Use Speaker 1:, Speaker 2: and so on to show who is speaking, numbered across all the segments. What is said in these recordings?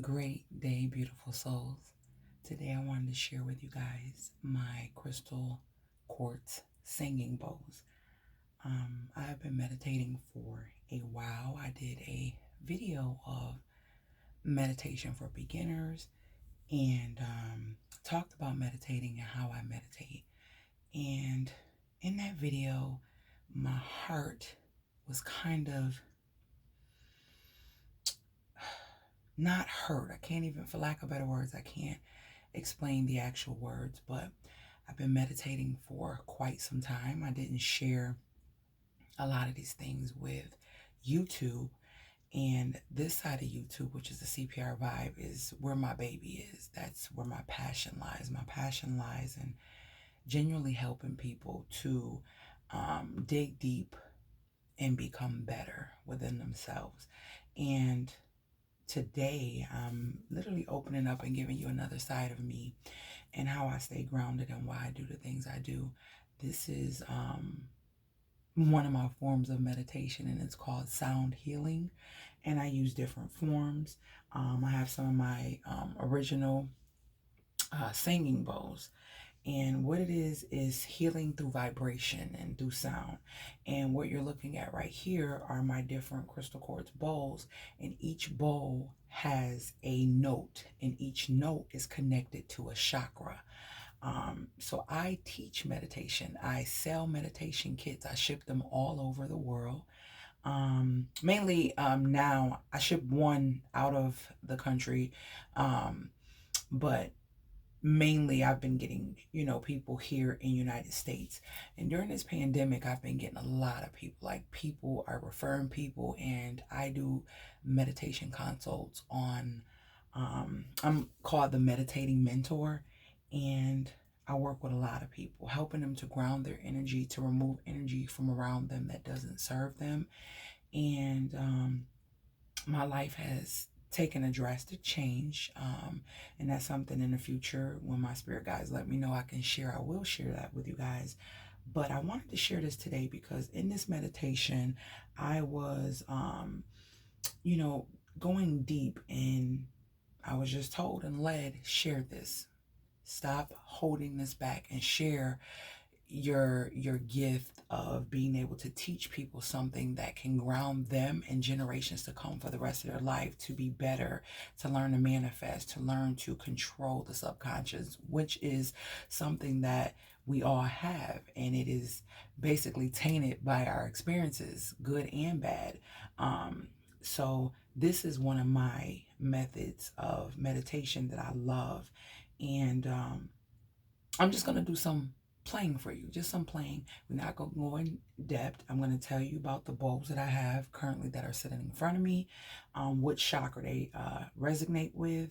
Speaker 1: Great day, beautiful souls. Today I wanted to share with you guys my crystal quartz singing bowls. I have been meditating for a while. I did a video of meditation for beginners and talked about meditating and how I meditate. And in that video, my heart was kind of not hurt. I can't even, for lack of better words, I can't explain the actual words, but I've been meditating for quite some time. I didn't share a lot of these things with YouTube, and this side of YouTube, which is the CPR Vibe, is where my baby is. That's where my passion lies. My passion lies in genuinely helping people to dig deep and become better within themselves. And today, I'm literally opening up and giving you another side of me and how I stay grounded and why I do the things I do. This is one of my forms of meditation, and it's called sound healing. And I use different forms. I have some of my original singing bowls. And what it is healing through vibration and through sound. And what you're looking at right here are my different crystal quartz bowls. And each bowl has a note, and each note is connected to a chakra. So I teach meditation. I sell meditation kits. I ship them all over the world. Mainly now I ship one out of the country, but mainly I've been getting, people here in United States. And during this pandemic, I've been getting a lot of people. Like, people are referring people, and I do meditation consults on I'm called the meditating mentor, and I work with a lot of people, helping them to ground their energy, to remove energy from around them that doesn't serve them. And my life has taken a drastic change, and that's something in the future, when my spirit guides let me know I can share, I will share that with you guys. But I wanted to share this today because in this meditation I was going deep, and I was just told and led, share this, stop holding this back, and share your gift of being able to teach people something that can ground them and generations to come for the rest of their life, to be better, to learn to manifest, to learn to control the subconscious, which is something that we all have, and it is basically tainted by our experiences, good and bad. So this is one of my methods of meditation that I love. And I'm just going to do some playing for you, just some playing. We're not going to go in depth. I'm going to tell you about the bulbs that I have currently that are sitting in front of me, what chakra they resonate with,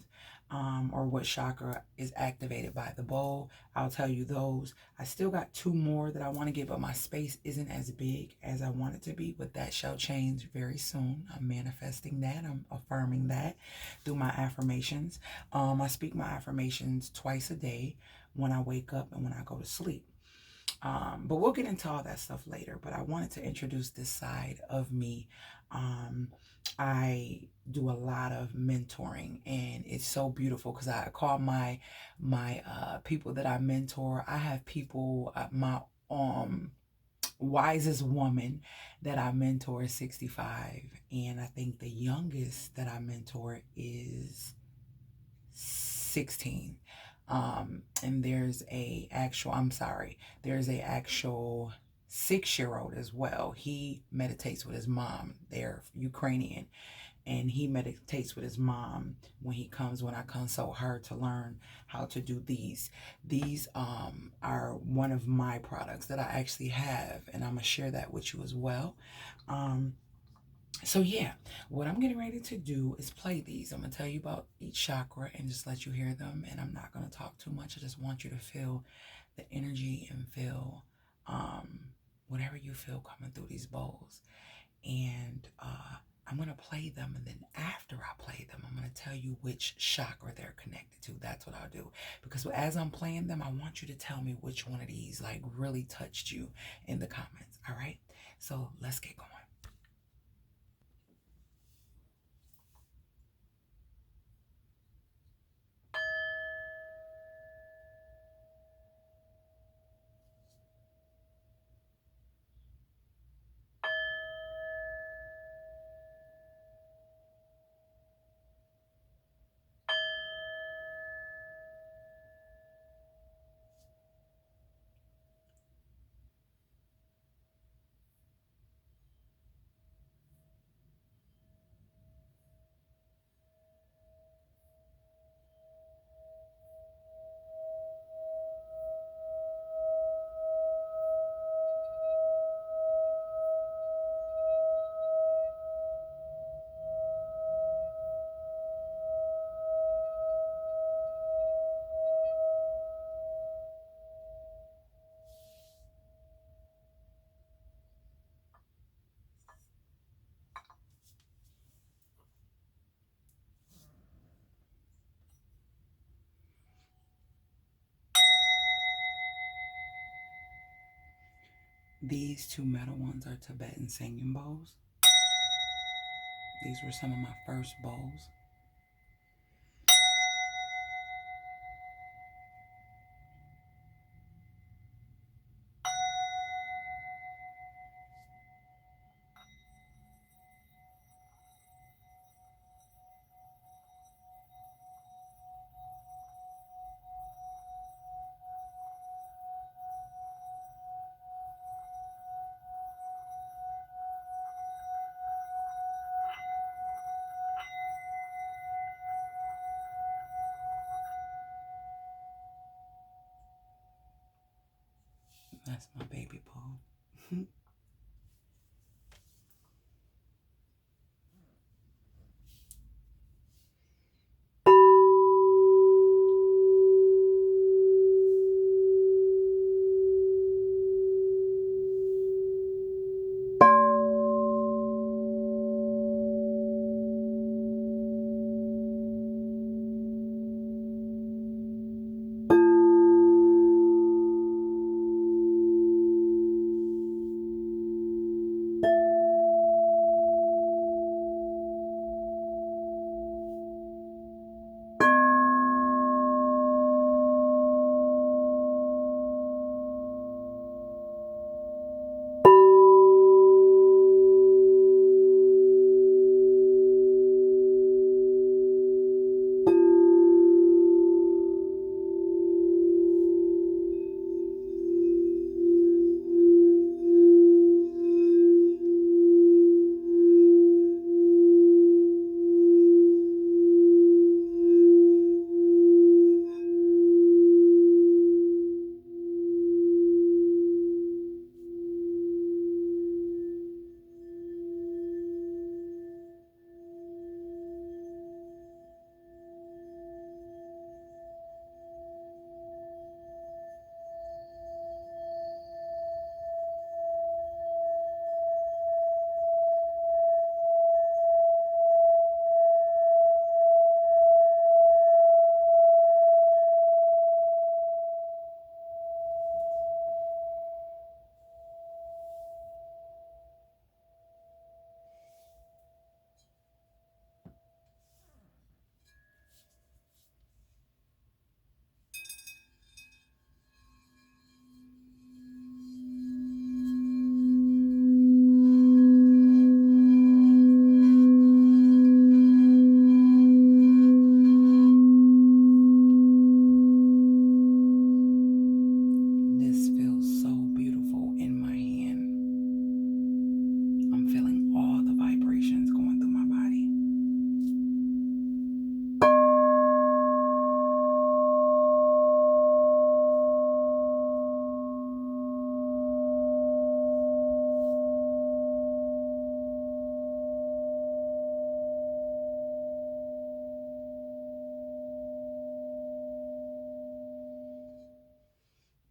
Speaker 1: or what chakra is activated by the bowl. I'll tell you those. I still got two more that I want to get, but my space isn't as big as I want it to be, but that shall change very soon. I'm manifesting that. I'm affirming that through my affirmations. I speak my affirmations twice a day, when I wake up and when I go to sleep. But we'll get into all that stuff later. But I wanted to introduce this side of me. I do a lot of mentoring, and it's so beautiful because I call my people that I mentor. I have people, my wisest woman that I mentor is 65, and I think the youngest that I mentor is 16. And there's a actual 6-year-old as well. He meditates with his mom. They're Ukrainian, and he meditates with his mom when I consult her to learn how to do these. These are one of my products that I actually have, and I'm gonna share that with you as well. So yeah, what I'm getting ready to do is play these. I'm going to tell you about each chakra and just let you hear them. And I'm not going to talk too much. I just want you to feel the energy and feel whatever you feel coming through these bowls. And I'm going to play them. And then after I play them, I'm going to tell you which chakra they're connected to. That's what I'll do. Because as I'm playing them, I want you to tell me which one of these like really touched you in the comments. All right. So let's get going. These two metal ones are Tibetan singing bowls. These were some of my first bowls. That's my baby bowl. This feels so beautiful in my hand. I'm feeling all the vibrations going through my body.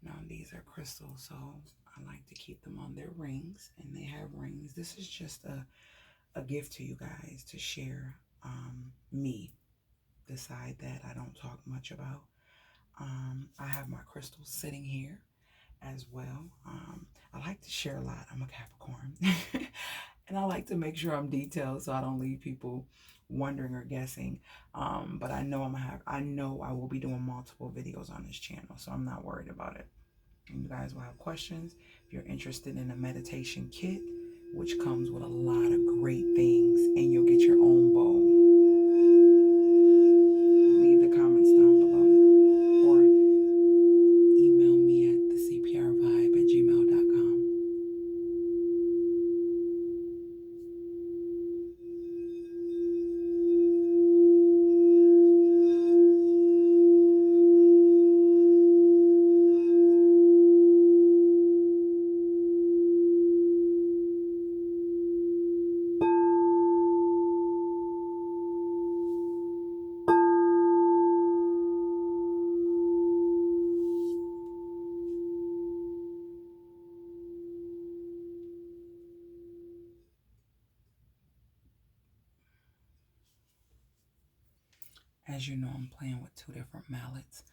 Speaker 1: Now, these are crystals, so I like to keep them on their rings, and they have rings. This is just a gift to you guys to share me, the side that I don't talk much about. I have my crystals sitting here as well. I like to share a lot. I'm a Capricorn. And I like to make sure I'm detailed so I don't leave people wondering or guessing. But I know I know I will be doing multiple videos on this channel, so I'm not worried about it. And you guys will have questions. If you're interested in a meditation kit, which comes with a lot of great things, and you'll get your own bowl, leave the comments down below or email me at the CPRvibe@gmail.com. As you know, I'm playing with two different mallets.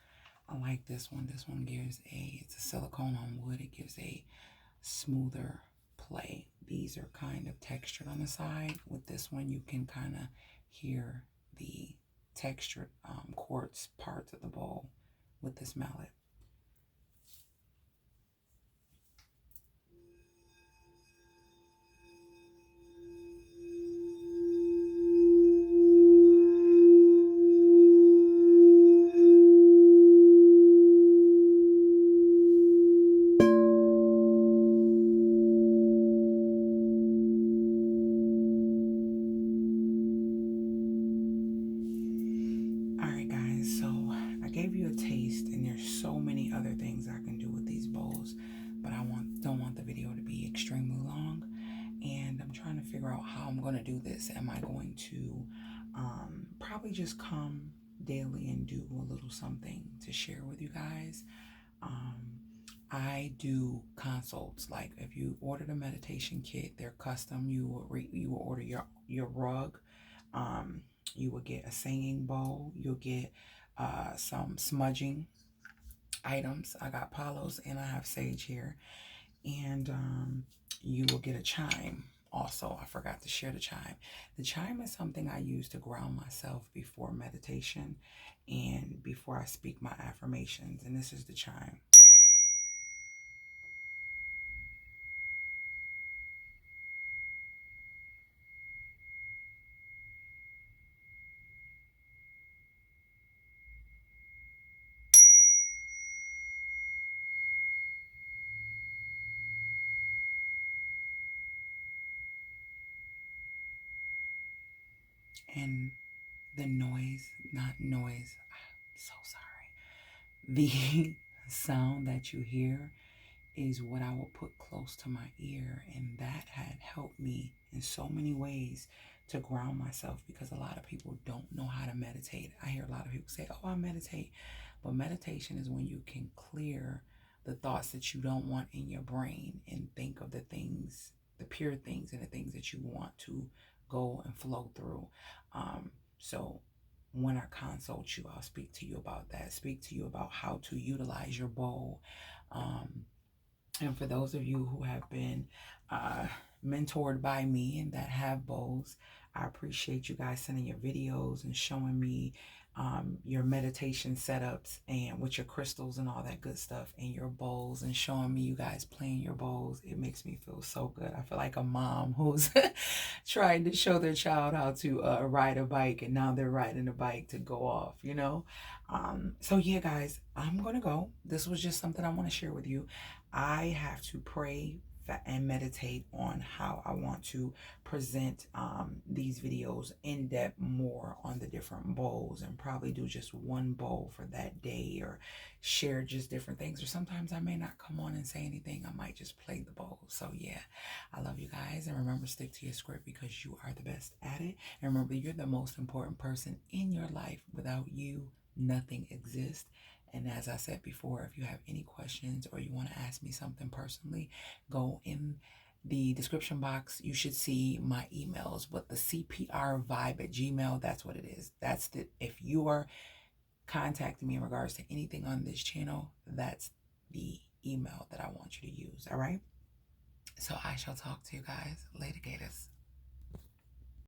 Speaker 1: I like this one. This one gives it's a silicone on wood. It gives a smoother play. These are kind of textured on the side. With this one, you can kind of hear the textured quartz parts of the bowl with this mallet. Alright guys, so I gave you a taste, and there's so many other things I can do with these bowls, but I don't want the video to be extremely long, and I'm trying to figure out how I'm going to do this. Am I going to probably just come daily and do a little something to share with you guys? I do consults. Like if you order the meditation kit, they're custom. You will order your rug. You will get a singing bowl. You'll get some smudging items. I got Palos and I have sage here. And you will get a chime. Also, I forgot to share the chime. The chime is something I use to ground myself before meditation and before I speak my affirmations. And this is the chime. And the noise, not noise, I'm so sorry. The sound that you hear is what I will put close to my ear, and that had helped me in so many ways to ground myself, because a lot of people don't know how to meditate. I hear a lot of people say, oh, I meditate, but meditation is when you can clear the thoughts that you don't want in your brain and think of the things, the pure things, and the things that you want to go and flow through. So when I consult you, I'll speak to you about that, speak to you about how to utilize your bowl. And for those of you who have been mentored by me and that have bowls, I appreciate you guys sending your videos and showing me your meditation setups and with your crystals and all that good stuff and your bowls, and showing me you guys playing your bowls. It makes me feel so good. I feel like a mom who's trying to show their child how to ride a bike, and now they're riding a bike to go off, you know? So yeah, guys, I'm going to go. This was just something I want to share with you. I have to pray and meditate on how I want to present these videos in depth more on the different bowls, and probably do just one bowl for that day, or share just different things. Or sometimes I may not come on and say anything. I might just play the bowl. So yeah, I love you guys, and remember, stick to your script, because you are the best at it. And remember, you're the most important person in your life. Without you, nothing exists. And as I said before, if you have any questions or you want to ask me something personally, go in the description box. You should see my emails, but the CPR Vibe at Gmail, that's what it is. That's the, if you are contacting me in regards to anything on this channel, that's the email that I want you to use. All right. So I shall talk to you guys later, Gators.